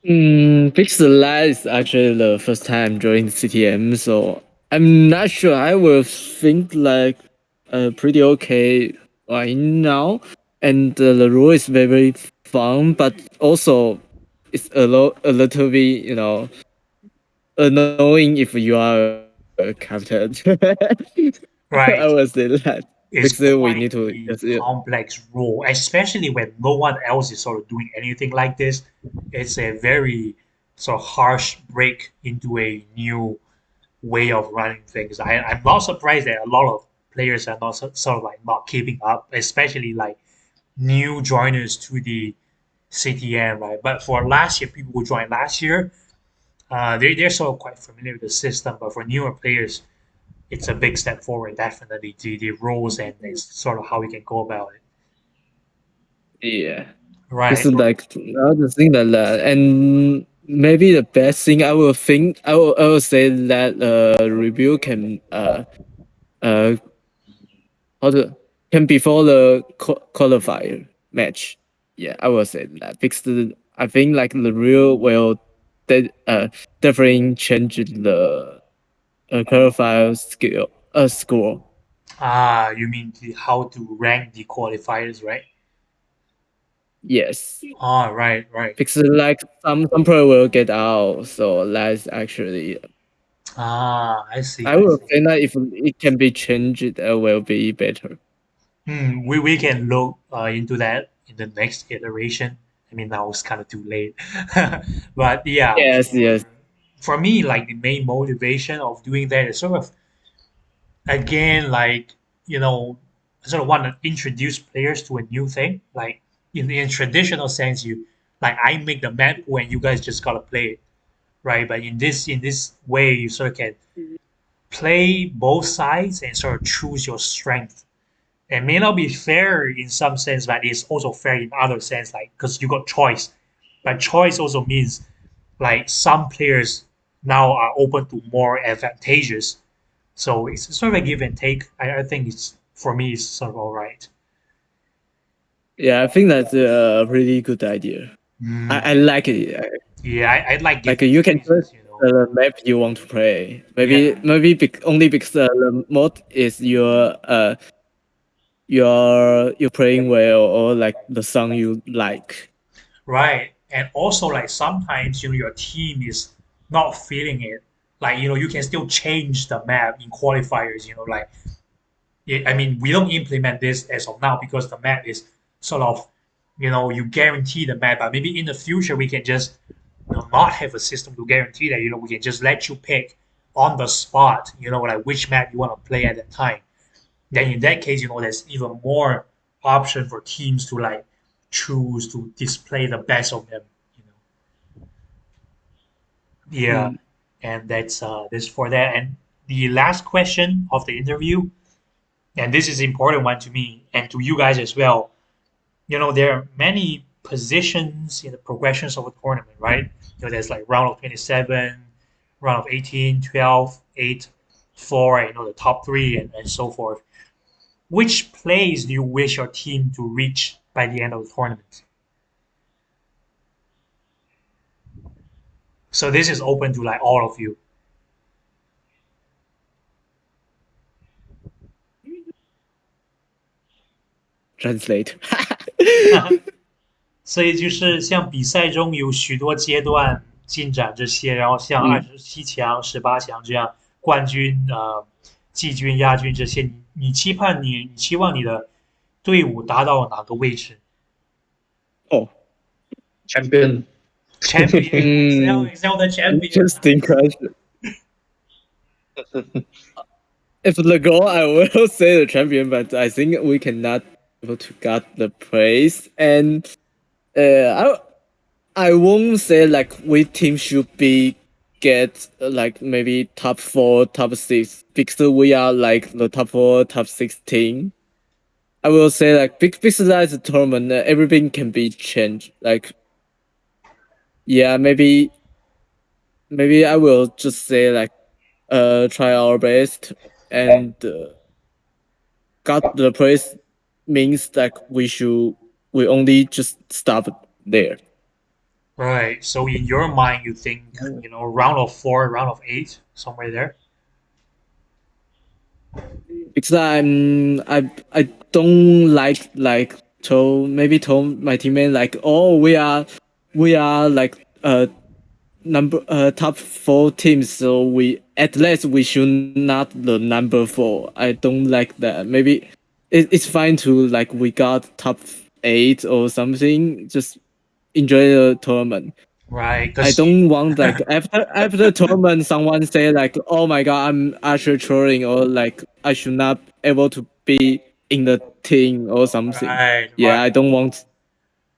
Fix the light is actually the first time joining CTM, so I'm not sure. I will think like pretty okay right now, and the rule is very fun, but also it's a little bit annoying if you are a captain. I will Right. say that It's because we need quite to a just complex role, especially when no one else is sort of doing anything like this. It's a very sort of harsh break into a new way of running things. I'm not surprised that a lot of players are not sort of like not keeping up, especially like new joiners to the CTN, right? But for last year, people who joined last year, they're sort of quite familiar with the system. But for newer players, it's a big step forward, definitely, to the rules and it's sort of how we can go about it. yeah. It's Right. like I just think that, and maybe the best thing I will say that review can uh how to can before the qualifier match. Yeah, I will say that because I think like the real will definitely change the qualifier score. Ah, you mean how to rank the qualifiers, right? Yes, Ah, right, right. because like some player will get out, so that's actually Ah, I see, I I will see. say that if it can be changed, it will be better. We can look into that in the next iteration. I mean, now it's kind of too late. But yeah, Yes, yes. for me, like the main motivation of doing that is sort of again like I sort of want to introduce players to a new thing like in traditional sense you like I make the map when you guys just gotta play it, right? But in this way you sort of can play both sides and sort of choose your strength. It may not be fair in some sense, but it's also fair in other sense, like because you got choice. But choice also means like some players now are open to more advantageous, so it's sort of a give and take. I think it's for me it's sort of all right. Yeah, I think that's a really good idea. I Mm, like it. yeah, I'd like Like giving you can choose choices, you know. the map you want to play. Yeah, Maybe only because the mod is you're playing well or like the song you like. right. And also, like sometimes, you know, your team is not feeling it. Like, you know, you can still change the map in qualifiers, you know, like yeah, I mean, we don't implement this as of now because the map is sort of, you know, you guarantee the map, but maybe in the future we can just, you know, not have a system to guarantee that, you know, we can just let you pick on the spot, you know, like which map you want to play at that time. Then in that case, you know, there's even more option for teams to like choose to display the best of them, you know. Yeah, Mm. and that's this for that. And the last question of the interview, and this is important one to me and to you guys as well. You know, there are many positions in the progressions of a tournament, right? You know, there's like round of 27, round of 18, 12, 8, 4, you know, the top three and so forth. Which place do you wish your team to reach by the end of the tournament? So this is open to like all of you. Translate. 所以就是像比赛中有许多阶段进展这些，然后像27强、18强这样冠军、季军、亚军这些，你期望你的队伍达到哪个位置Oh, Champion.？Champion, excel the champion. interesting question. If the goal, I will say the champion, but I think we cannot able to get the praise. And I won't say like we team should be get like maybe top 4, top 6 because we are like the top 4, top 16. I will say like because that's a tournament, everything can be changed. Like yeah, maybe I will just say like try our best and got the praise means like we only just stop there. Right. So in your mind, you think you know round of 4, round of 8, somewhere there. Because I don't like told my teammate like oh we are like number top 4 teams, so we at least we should not the number 4. I don't like that. Maybe it's fine to like we got top 8 or something. Just enjoy the tournament. Right. I Because don't want like after the tournament someone say like oh my god I'm actually trolling or like I should not able to be in the team or something. right, Yeah, I right. don't want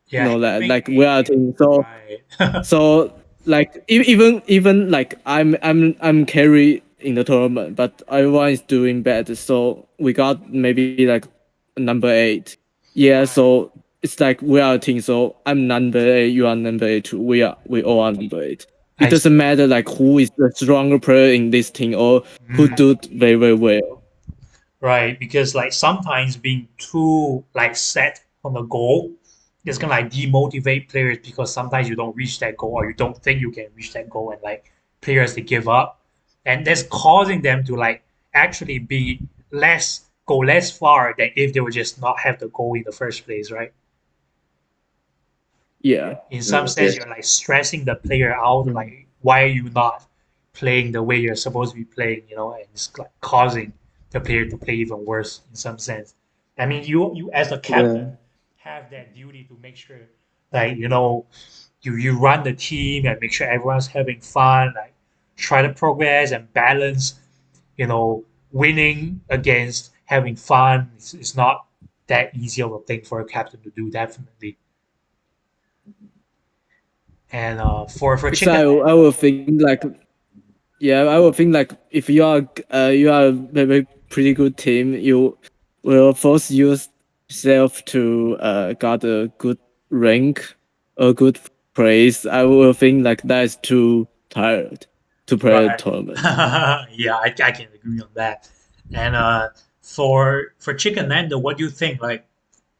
Yeah, know that having like we are a a team. So right. so like even like I'm carry in the tournament, but everyone is doing bad. So we got maybe like number 8. Yeah, Right, so it's like we are a team. So I'm number 8, you are number 8 too. We all are number 8. It I doesn't see. matter like who is the stronger player in this team or who Mm, do very well. right, because like sometimes being too like set on the goal is gonna like demotivate players because sometimes you don't reach that goal or you don't think you can reach that goal and like players they give up and that's causing them to like actually be less go less far than if they would just not have the goal in the first place, right? Yeah. In some sense Yes. you're like stressing the player out Mm. like why are you not playing the way you're supposed to be playing, you know, and it's like causing the player to play even worse in some sense. I mean you as a captain Yeah. have that duty to make sure like you know you run the team and make sure everyone's having fun, like try to progress and balance, you know, winning against having fun. It's not that easy of a thing for a captain to do, definitely. And for Because chicken I and will think like yeah, I would think like if you are a very pretty good team, you will force yourself to got a good rank, a good place. I will think like that is too tired to play a right. tournament. Yeah, I can agree on that. And for chicken and what do you think? Like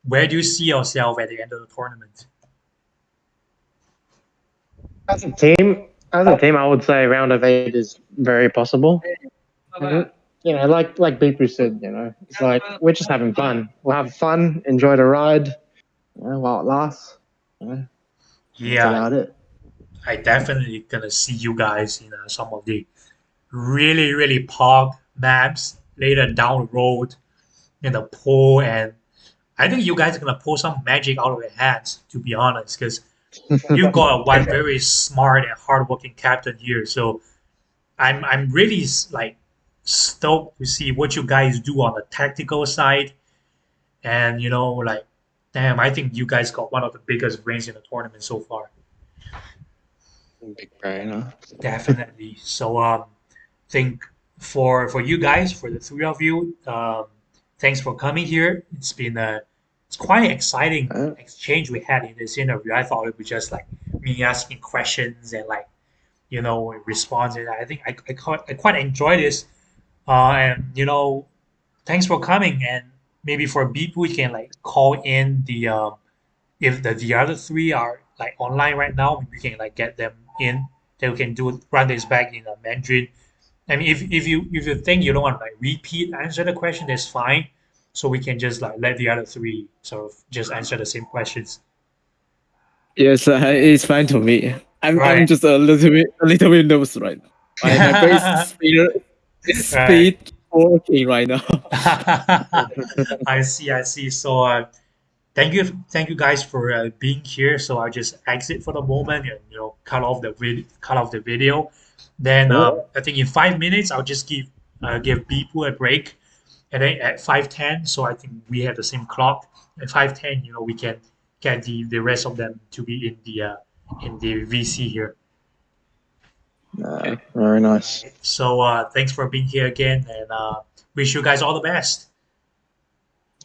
where do you see yourself at the end of the tournament? As a team, I would say round of 8 is very possible. You know, like Beepu said, you know, it's like we're just having fun. We'll have fun, enjoy the ride, you know, while it lasts. You know, that's Yeah, about it. I definitely gonna see you guys in some of the really pog maps later down the road in the pool, and I think you guys are gonna pull some magic out of your hats, to be honest, because you've got one very smart and hardworking captain here. So I'm really like stoked to see what you guys do on the tactical side, and like, damn, I think you guys got one of the biggest wins in the tournament so far. Big brain, huh? Definitely. So think for you guys, for the three of you, thanks for coming here. It's quite an exciting exchange we had in this interview. I thought it was just like me asking questions and like responding. I think I quite enjoy this. And thanks for coming. And maybe for Beep, we can like call in the if the other three are like online right now, we can like get them in. Then we can run this back in Mandarin. I mean, if you think you don't want to like repeat answer the question, that's fine. So we can just like let the other three sort of just answer the same questions. Yes, it's fine to me. I'm Right. just a little bit nervous right now. My brain is Right. speed working right now. I see. So thank you guys for being here. So I'll just exit for the moment and cut off the video. Then I think in 5 minutes I'll just give people a break, and then at 5:10. So I think we have the same clock. At 5:10, we can get the rest of them to be in the VC here. Very nice. So thanks for being here again, and wish you guys all the best.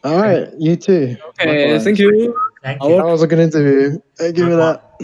All right, you too. Okay, Likewise. thank you. Thank Our you. That was a good interview. Give Good it one. up.